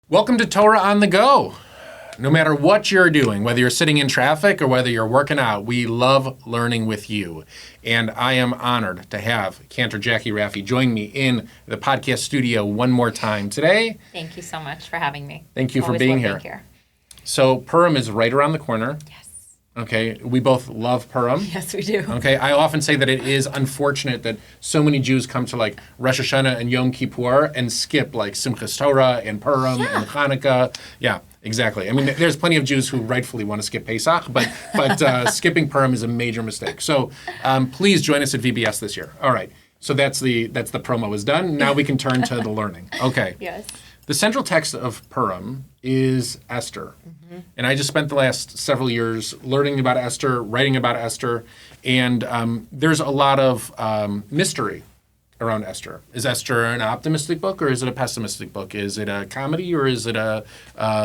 Welcome to Torah on the Go. No matter what you're doing, whether you're sitting in traffic or whether you're working out, we love learning with you. And I am honored to have Cantor Jackie Rafii join me in the podcast studio one more time today. Thank you so much for having me. Thank you for being here. So Purim is right around the corner. Yes. Okay, we both love Purim. Yes, we do. Okay, I often say that it is unfortunate that so many Jews come to like Rosh Hashanah and Yom Kippur and skip like Simchas Torah and Purim and Hanukkah. Yeah, exactly. I mean, there's plenty of Jews who rightfully want to skip Pesach, but skipping Purim is a major mistake. So please join us at VBS this year. All right, so that's the promo is done. Now we can turn to the learning. Okay. Yes. The central text of Purim is Esther. Mm-hmm. And I just spent the last several years learning about Esther, writing about Esther, and there's a lot of mystery around Esther. Is Esther an optimistic book or is it a pessimistic book? Is it a comedy or is it a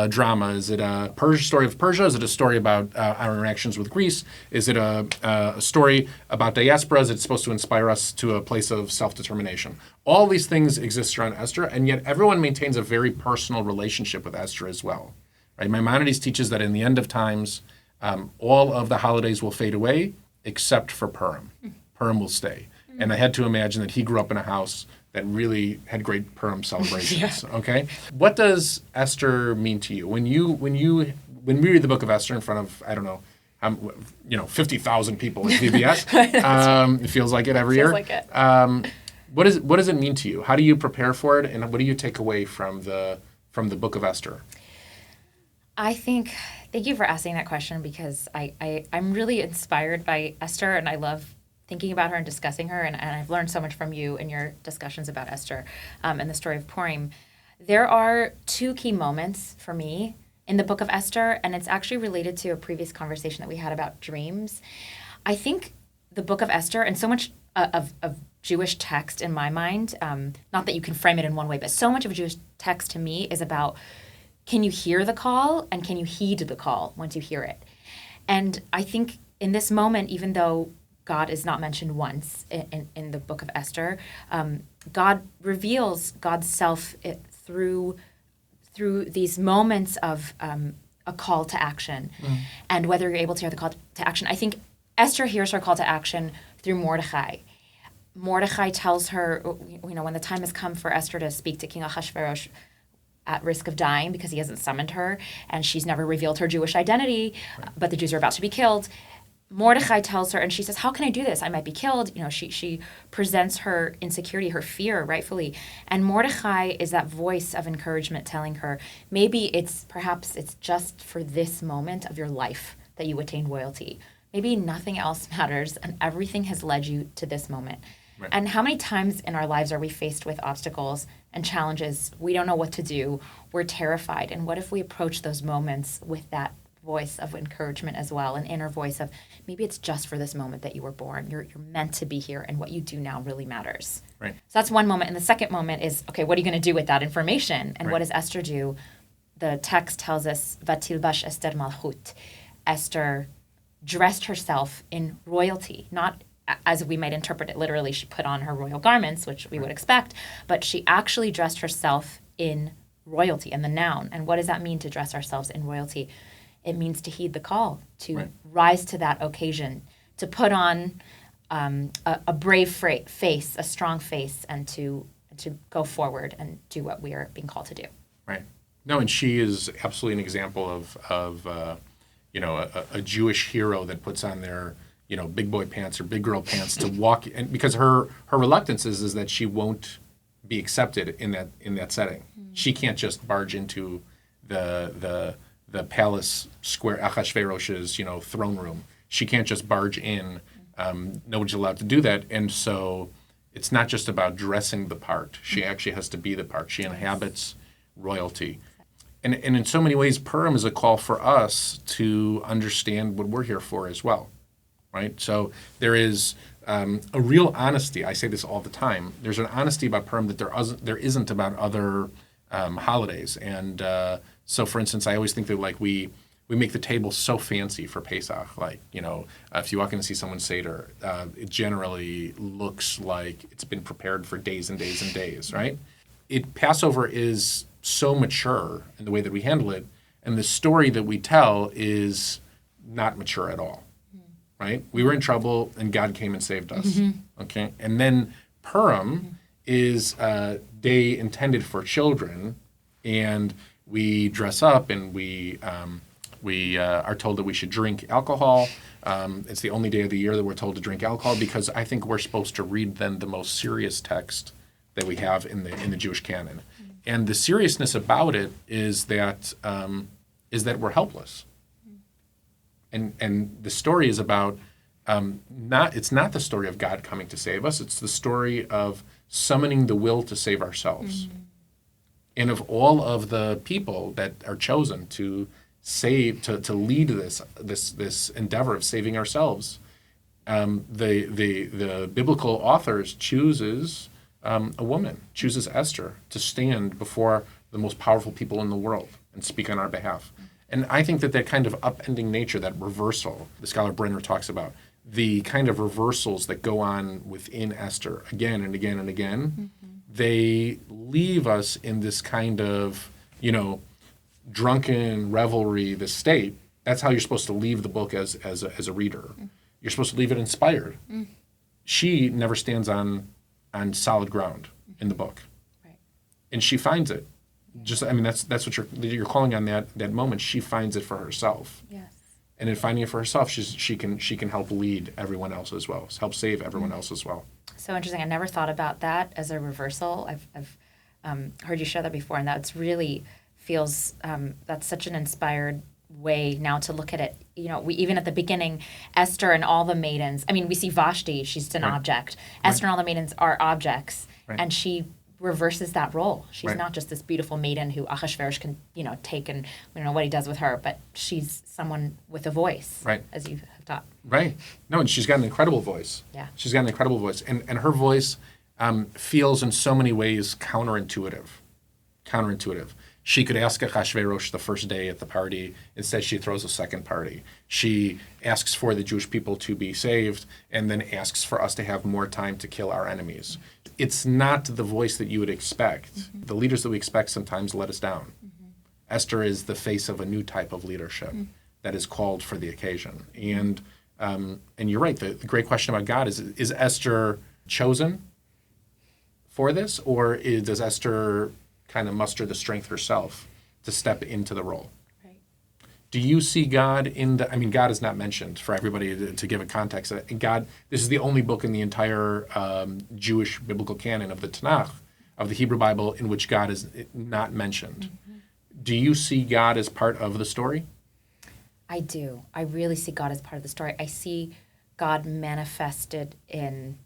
drama? Is it a story of Persia? Is it a story about our interactions with Greece? Is it a story about diaspora? Is it supposed to inspire us to a place of self-determination? All these things exist around Esther, and yet everyone maintains a very personal relationship with Esther as well. Right? Maimonides teaches that in the end of times, all of the holidays will fade away except for Purim. Purim will stay. And I had to imagine that he grew up in a house that really had great Purim celebrations. Yeah. Okay, what does Esther mean to you when we read the book of Esther in front of 50,000 people at VBS? It feels like it every year. Feels like it. What does it mean to you? How do you prepare for it, and what do you take away from the book of Esther? Thank you for asking that question because I'm really inspired by Esther, and I love thinking about her and discussing her, and I've learned so much from you in your discussions about Esther and the story of Purim. There are two key moments for me in the book of Esther, and it's actually related to a previous conversation that we had about dreams. I think the book of Esther, and so much of Jewish text in my mind, not that you can frame it in one way, but so much of Jewish text to me is about, can you hear the call and can you heed the call once you hear it? And I think in this moment, even though God is not mentioned once in the book of Esther, God reveals God's self through these moments of a call to action. And whether you're able to hear the call to action, I think Esther hears her call to action through Mordechai. Mordechai tells her, when the time has come for Esther to speak to King Ahasuerus at risk of dying because he hasn't summoned her, and she's never revealed her Jewish identity, but the Jews are about to be killed. Mordechai tells her, and she says, how can I do this? I might be killed. She presents her insecurity, her fear, rightfully. And Mordechai is that voice of encouragement telling her, perhaps it's just for this moment of your life that you attain royalty. Maybe nothing else matters, and everything has led you to this moment. Right. And how many times in our lives are we faced with obstacles and challenges? We don't know what to do. We're terrified. And what if we approach those moments with that voice of encouragement as well, an inner voice of maybe it's just for this moment that you were born. You're meant to be here, and what you do now really matters. Right. So that's one moment. And the second moment is, okay, what are you going to do with that information? And what does Esther do? The text tells us, Vatilbash Esther Malchut. Esther dressed herself in royalty, not as we might interpret it literally, she put on her royal garments, which we would expect, but she actually dressed herself in royalty, in the noun. And what does that mean to dress ourselves in royalty? It means to heed the call, to rise to that occasion, to put on a brave face, a strong face, and to go forward and do what we are being called to do. Right. No, and she is absolutely an example of a Jewish hero that puts on their big boy pants or big girl pants to walk, and because her reluctance is that she won't be accepted in that setting. Mm-hmm. She can't just barge into the palace square, Achashverosh's, throne room. She can't just barge in. Nobody's allowed to do that. And so it's not just about dressing the part. She actually has to be the part. She inhabits royalty. And in so many ways, Purim is a call for us to understand what we're here for as well, right? So there is a real honesty. I say this all the time. There's an honesty about Purim that there isn't about other holidays. And so, for instance, I always think that we we make the table so fancy for Pesach. Like, if you walk in and see someone's Seder, it generally looks like it's been prepared for days and days and days, right? Passover is so mature in the way that we handle it, and the story that we tell is not mature at all, right? We were in trouble, and God came and saved us, okay? And then Purim is a day intended for children, and we dress up, and we are told that we should drink alcohol. It's the only day of the year that we're told to drink alcohol, because I think we're supposed to read then the most serious text that we have in the Jewish canon. And the seriousness about it is that we're helpless. And the story is about it's not the story of God coming to save us. It's the story of summoning the will to save ourselves. And of all of the people that are chosen to lead this endeavor of saving ourselves, the biblical authors chooses a woman, chooses Esther to stand before the most powerful people in the world and speak on our behalf. And I think that kind of upending nature, that reversal, the scholar Brenner talks about, the kind of reversals that go on within Esther again and again and again, they leave us in this kind of, drunken revelry, this state. That's how you're supposed to leave the book as a reader. You're supposed to leave it inspired. She never stands on solid ground in the book. Right. And she finds it. That's what you're calling on that moment. She finds it for herself. Yes. And in finding it for herself, she can help lead everyone else as well, help save everyone else as well. So interesting. I never thought about that as a reversal. I've heard you share that before, and that's really feels that's such an inspired way now to look at it. We even at the beginning, Esther and all the maidens. We see Vashti; she's an object. Esther and all the maidens are objects, and she reverses that role. She's not just this beautiful maiden who Ahasuerus can, take, and we don't know what he does with her, but she's someone with a voice, as you have taught. Right. No, and she's got an incredible voice. Yeah. She's got an incredible voice. And her voice feels in so many ways counterintuitive. She could ask Ahasuerus the first day at the party. Instead, she throws a second party. She asks for the Jewish people to be saved, and then asks for us to have more time to kill our enemies. It's not the voice that you would expect. The leaders that we expect sometimes let us down. Esther is the face of a new type of leadership that is called for the occasion. And you're right. The great question about God is Esther chosen for this, or does Esther kind of muster the strength herself to step into the role? Right. Do you see God in God is not mentioned for everybody to give a context. God, this is the only book in the entire Jewish biblical canon of the Tanakh, of the Hebrew Bible, in which God is not mentioned. Do you see God as part of the story? I do. I really see God as part of the story. I see God manifested in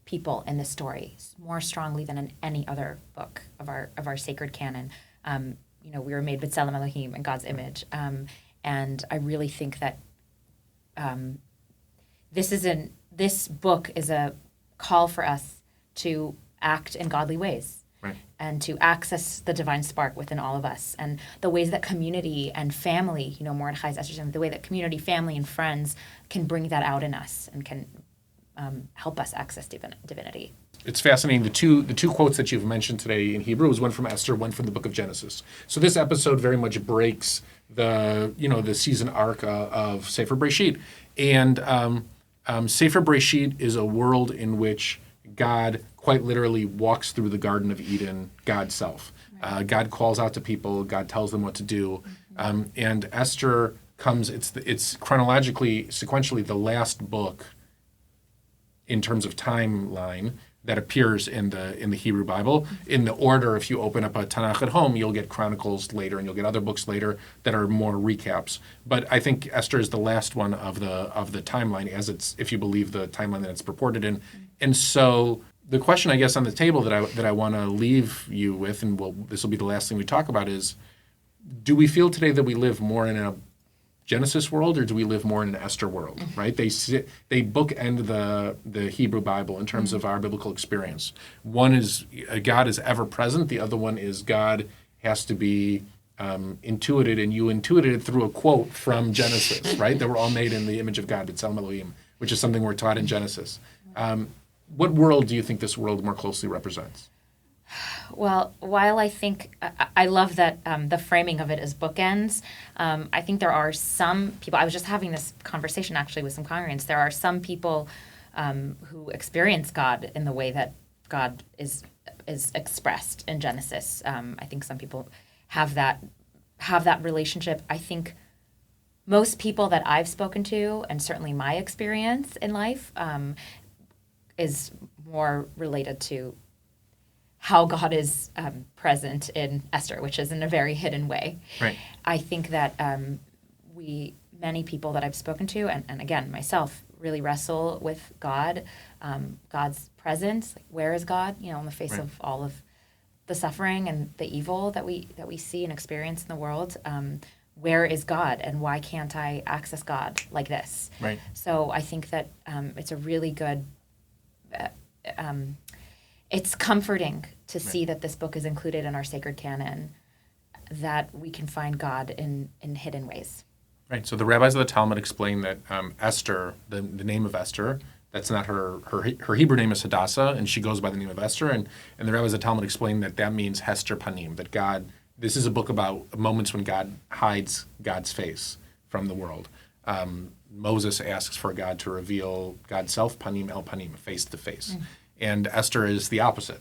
people in this story more strongly than in any other book of our sacred canon. We were made b'tselem Elohim, in God's image, and I really think that this book is a call for us to act in godly ways. Right. And to access the divine spark within all of us, and the ways that community and family, Mordechai's Esther, the way that community, family, and friends can bring that out in us and can help us access divinity. It's fascinating. The two quotes that you've mentioned today in Hebrew is one from Esther, one from the book of Genesis. So this episode very much breaks the season arc of Sefer Breshit, and Sefer Breshit is a world in which God quite literally walks through the Garden of Eden, God's self. Right. God calls out to people. God tells them what to do. And Esther comes. It's chronologically, sequentially, the last book in terms of timeline that appears in the Hebrew Bible. In the order, if you open up a Tanakh at home, you'll get Chronicles later, and you'll get other books later that are more recaps. But I think Esther is the last one of the timeline, as it's, if you believe the timeline that it's purported in. And so the question, I guess, on the table that I want to leave you with, and this will be the last thing we talk about, is: do we feel today that we live more in a Genesis world, or do we live more in an Esther world? Right? They bookend the Hebrew Bible in terms of our biblical experience. One is God is ever present. The other one is God has to be intuited, and you intuited it through a quote from Genesis, right? That we're all made in the image of God, B'Tselem Elohim, which is something we're taught in Genesis. What world do you think this world more closely represents? Well, while I think I love that the framing of it as bookends, I think there are some people. I was just having this conversation actually with some congregants. There are some people who experience God in the way that God is expressed in Genesis. I think some people have that relationship. I think most people that I've spoken to, and certainly my experience in life, is more related to how God is present in Esther, which is in a very hidden way. Right. I think that many people that I've spoken to, and again, myself, really wrestle with God, God's presence. Like, where is God? In the face of all of the suffering and the evil that we see and experience in the world. Where is God, and why can't I access God like this? Right. So I think that it's a really good. It's comforting to see that this book is included in our sacred canon, that we can find God in hidden ways. Right. So the rabbis of the Talmud explain that Esther, the name of Esther, that's not her Hebrew name is Hadassah, and she goes by the name of Esther. And the rabbis of the Talmud explain that means Hester Panim, that God, this is a book about moments when God hides God's face from the world. Moses asks for God to reveal God's self, Panim El Panim, face to face. And Esther is the opposite.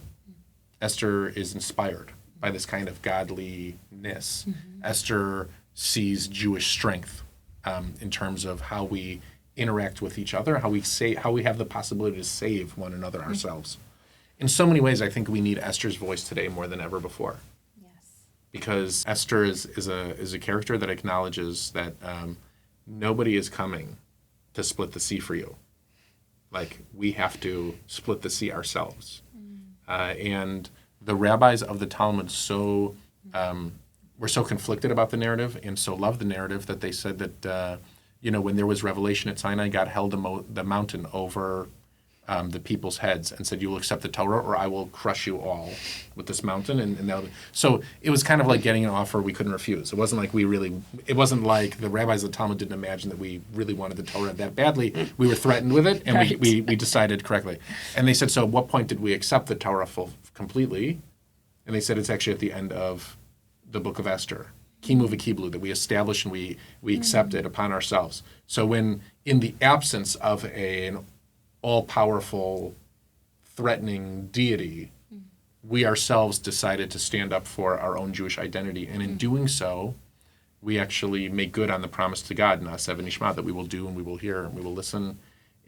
Esther is inspired by this kind of godliness. Esther sees Jewish strength in terms of how we interact with each other, how we have the possibility to save one another ourselves. In so many ways, I think we need Esther's voice today more than ever before. Yes. Because Esther is a character that acknowledges that nobody is coming to split the sea for you. Like, we have to split the sea ourselves. And the rabbis of the Talmud were so conflicted about the narrative and so loved the narrative that they said that, when there was revelation at Sinai, God held the mountain over the people's heads and said, you will accept the Torah or I will crush you all with this mountain. So it was kind of like getting an offer we couldn't refuse. It wasn't like the rabbis of the Talmud didn't imagine that we really wanted the Torah that badly. We were threatened with it, and right. we decided correctly. And they said, so at what point did we accept the Torah completely? And they said it's actually at the end of the book of Esther. Kimu v'kiblu, that we establish and we accept it upon ourselves. So when in the absence of an all-powerful, threatening deity, we ourselves decided to stand up for our own Jewish identity. And in doing so, we actually make good on the promise to God, Na'aseh v'nishma, that we will do and we will hear and we will listen.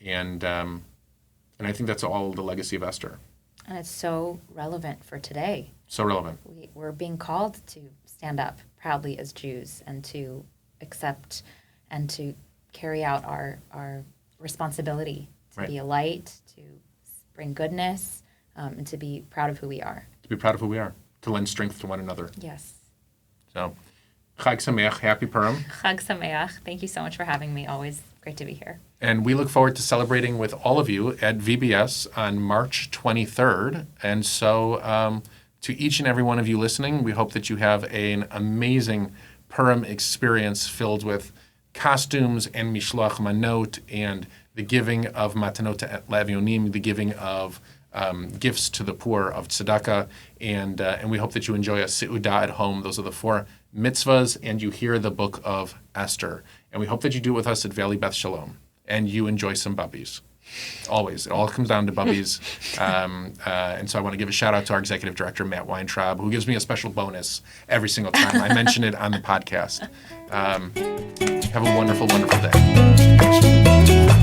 And I think that's all the legacy of Esther. And it's so relevant for today. So relevant. We're being called to stand up proudly as Jews and to accept and to carry out our responsibility to right. be a light, to bring goodness, and to be proud of who we are. To be proud of who we are, to lend strength to one another. Yes. So, Chag Sameach, Happy Purim. Chag Sameach. Thank you so much for having me. Always great to be here. And we look forward to celebrating with all of you at VBS on March 23rd. And so, to each and every one of you listening, we hope that you have an amazing Purim experience filled with costumes and mishloach manot and the giving of matanot le'avionim, the giving of gifts to the poor of tzedakah, and we hope that you enjoy a seudah at home. Those are the 4 mitzvahs, and you hear the book of Esther. And we hope that you do it with us at Valley Beth Shalom, and you enjoy some bubbies. Always. It all comes down to bubbies. And so I want to give a shout out to our executive director, Matt Weintraub, who gives me a special bonus every single time I mention it on the podcast. Have a wonderful, wonderful day.